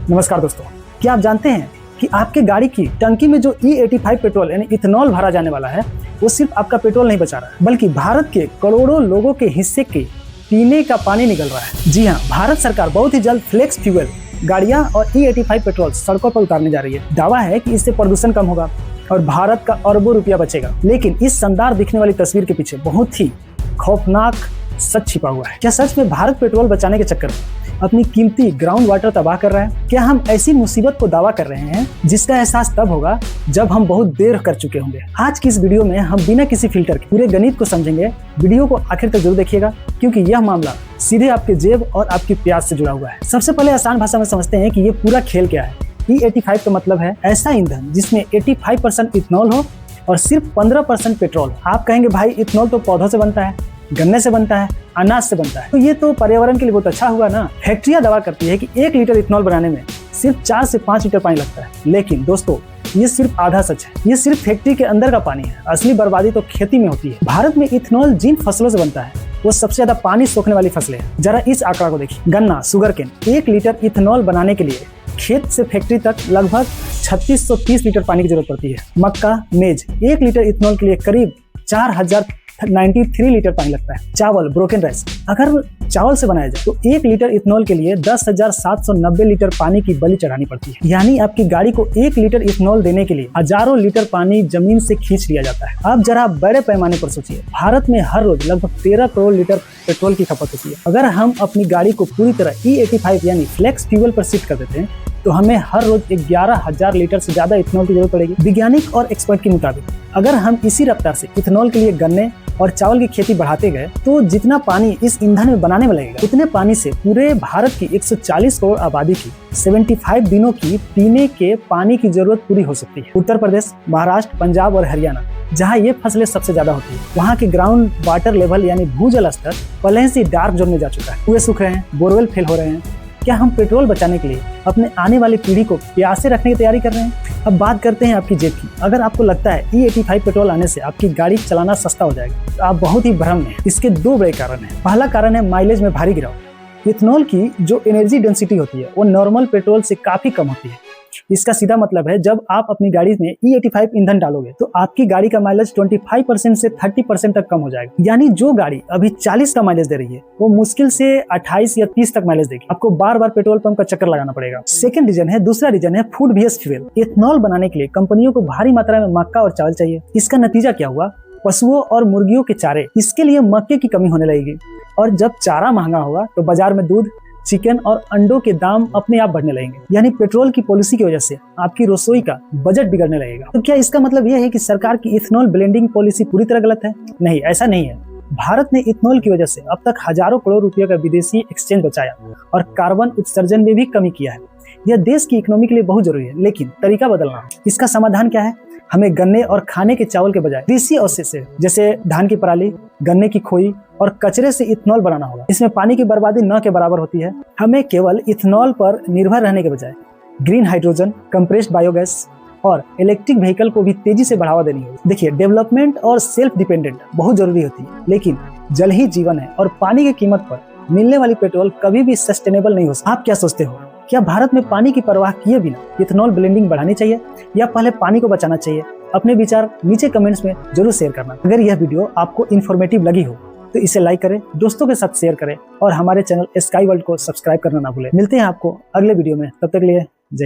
नमस्कार दोस्तों, क्या आप जानते हैं कि आपके गाड़ी की टंकी में जो E85 पेट्रोल यानी इथेनॉल भरा जाने वाला है वो सिर्फ आपका पेट्रोल नहीं बचा रहा है, बल्कि भारत के करोड़ों लोगों के हिस्से के पीने का पानी निकल रहा है। जी हाँ, भारत सरकार बहुत ही जल्द फ्लेक्स फ्यूल गाड़ियां और E85 पेट्रोल सड़कों पर उतारने जा रही है। दावा है कि इससे प्रदूषण कम होगा और भारत का अरबों रुपया बचेगा। लेकिन इस शानदार दिखने वाली तस्वीर के पीछे बहुत ही खौफनाक सच छिपा हुआ है। क्या सच में भारत पेट्रोल बचाने के चक्कर में अपनी कीमती ग्राउंड वाटर तबाह कर रहा है? क्या हम ऐसी मुसीबत को दावा कर रहे हैं जिसका एहसास तब होगा जब हम बहुत देर कर चुके होंगे? आज की इस वीडियो में हम बिना किसी फिल्टर के पूरे गणित को समझेंगे। वीडियो को आखिर तक जरूर देखिएगा, क्योंकि यह मामला सीधे आपके जेब और आपकी प्यास से जुड़ा हुआ है। सबसे पहले आसान भाषा में समझते हैं कि ये पूरा खेल क्या है। E85 का मतलब है ऐसा ईंधन जिसमें 85% इथेनॉल हो और सिर्फ 15% पेट्रोल। आप कहेंगे भाई इथेनॉल तो पौधों से बनता है, गन्ने से बनता है, अनाज से बनता है, तो ये तो पर्यावरण के लिए बहुत अच्छा हुआ ना। फैक्ट्रियां दावा करती है कि 1 लीटर इथेनॉल बनाने में सिर्फ 4 से 5 लीटर पानी लगता है। लेकिन दोस्तों, ये सिर्फ आधा सच है। ये सिर्फ फैक्ट्री के अंदर का पानी है। असली बर्बादी तो खेती में होती है। भारत में इथेनॉल जिन फसलों से बनता है वो सबसे ज्यादा पानी सोखने वाली फसलें हैं। जरा इस आंकड़ा को देखिए। गन्ना, शुगर केन, 1 लीटर इथेनॉल बनाने के लिए खेत से फैक्ट्री तक लगभग 3630 लीटर पानी की जरूरत पड़ती है। मक्का, मेज, 1 लीटर इथेनॉल के लिए करीब 4093 लीटर पानी लगता है। चावल, ब्रोकन राइस, अगर चावल से बनाया जाए तो 1 लीटर इथेनॉल के लिए 10,790 लीटर पानी की बलि चढ़ानी पड़ती है। यानी आपकी गाड़ी को 1 लीटर इथेनॉल देने के लिए हजारों लीटर पानी जमीन से खींच लिया जाता है। अब जरा बड़े पैमाने पर सोचिए, भारत में हर रोज लगभग 13 करोड़ लीटर पेट्रोल की खपत होती है। अगर हम अपनी गाड़ी को पूरी तरह E85 यानी फ्लेक्स फ्यूल पर शिफ्ट कर देते हैं तो हमें हर रोज 11,000 लीटर से ज्यादा इथेनॉल की जरूरत पड़ेगी। वैज्ञानिक और एक्सपर्ट के मुताबिक अगर हम इसी रफ्तार से इथेनॉल के लिए गन्ने और चावल की खेती बढ़ाते गए तो जितना पानी इस ईंधन में बनाने में लगेगा उतने पानी से पूरे भारत की 140 करोड़ आबादी की 75 दिनों की पीने के पानी की जरूरत पूरी हो सकती है। उत्तर प्रदेश, महाराष्ट्र, पंजाब और हरियाणा, जहाँ ये फसलें सबसे ज्यादा होती है, वहाँ के ग्राउंड वाटर लेवल यानी भूजल स्तर पहले से डार्क जोन में जा चुका है। कुएं सूख रहे हैं, बोरवेल फेल हो रहे हैं। क्या हम पेट्रोल बचाने के लिए अपने आने वाली पीढ़ी को प्यासे रखने की तैयारी कर रहे हैं? अब बात करते हैं आपकी जेब की। अगर आपको लगता है E85 पेट्रोल आने से आपकी गाड़ी चलाना सस्ता हो जाएगा तो आप बहुत ही भ्रम में हैं। इसके 2 बड़े कारण हैं। पहला कारण है माइलेज में भारी गिरावट। इथेनॉल की जो एनर्जी डेंसिटी होती है वो नॉर्मल पेट्रोल से काफी कम होती है। इसका सीधा मतलब है जब आप अपनी गाड़ी में E85 ईंधन डालोगे तो आपकी गाड़ी का माइलेज 25% से 30% तक कम हो जाएगा। यानी जो गाड़ी अभी 40 का माइलेज दे रही है वो मुश्किल से 28 या 30 तक माइलेज देगी। आपको बार बार पेट्रोल पंप का चक्कर लगाना पड़ेगा। दूसरा रीजन है फूड बेस्ड फ्यूल। इथेनॉल बनाने के लिए कंपनियों को भारी मात्रा में मक्का और चावल चाहिए। इसका नतीजा क्या हुआ? पशुओं और मुर्गियों के चारे, इसके लिए मक्के की कमी होने लगेगी और जब चारा महंगा होगा तो बाजार में दूध, चिकन और अंडों के दाम अपने आप बढ़ने लगेंगे। यानी पेट्रोल की पॉलिसी की वजह से आपकी रसोई का बजट बिगड़ने लगेगा। तो क्या इसका मतलब यह है कि सरकार की इथेनॉल ब्लेंडिंग पॉलिसी पूरी तरह गलत है? नहीं, ऐसा नहीं है। भारत ने इथेनॉल की वजह से अब तक हजारों करोड़ रुपए का विदेशी एक्सचेंज बचाया और कार्बन उत्सर्जन में भी कमी किया है। यह देश की इकोनॉमी के लिए बहुत जरूरी है, लेकिन तरीका बदलना। इसका समाधान क्या है? हमें गन्ने और खाने के चावल के बजाय कृषि अवशेष जैसे धान की पराली, गन्ने की खोई और कचरे से इथेनॉल बनाना होगा। इसमें पानी की बर्बादी न के बराबर होती है। हमें केवल इथेनॉल पर निर्भर रहने के बजाय ग्रीन हाइड्रोजन, कंप्रेस्ड बायोगैस और इलेक्ट्रिक व्हीकल को भी तेजी से बढ़ावा देनी होगी। देखिए, डेवलपमेंट और सेल्फ डिपेंडेंट बहुत जरूरी होती है, लेकिन जल ही जीवन है और पानी की कीमत पर मिलने वाली पेट्रोल कभी भी सस्टेनेबल नहीं हो सकती। आप क्या सोचते हो? क्या भारत में पानी की परवाह किए बिना इथेनॉल ब्लेंडिंग बढ़ानी चाहिए या पहले पानी को बचाना चाहिए? अपने विचार नीचे कमेंट्स में जरूर शेयर करना। अगर यह वीडियो आपको इन्फॉर्मेटिव लगी हो तो इसे लाइक करें, दोस्तों के साथ शेयर करें और हमारे चैनल स्काई वर्ल्ड को सब्सक्राइब करना ना भूलें। मिलते हैं आपको अगले वीडियो में, तब तक के लिए जय हिंद।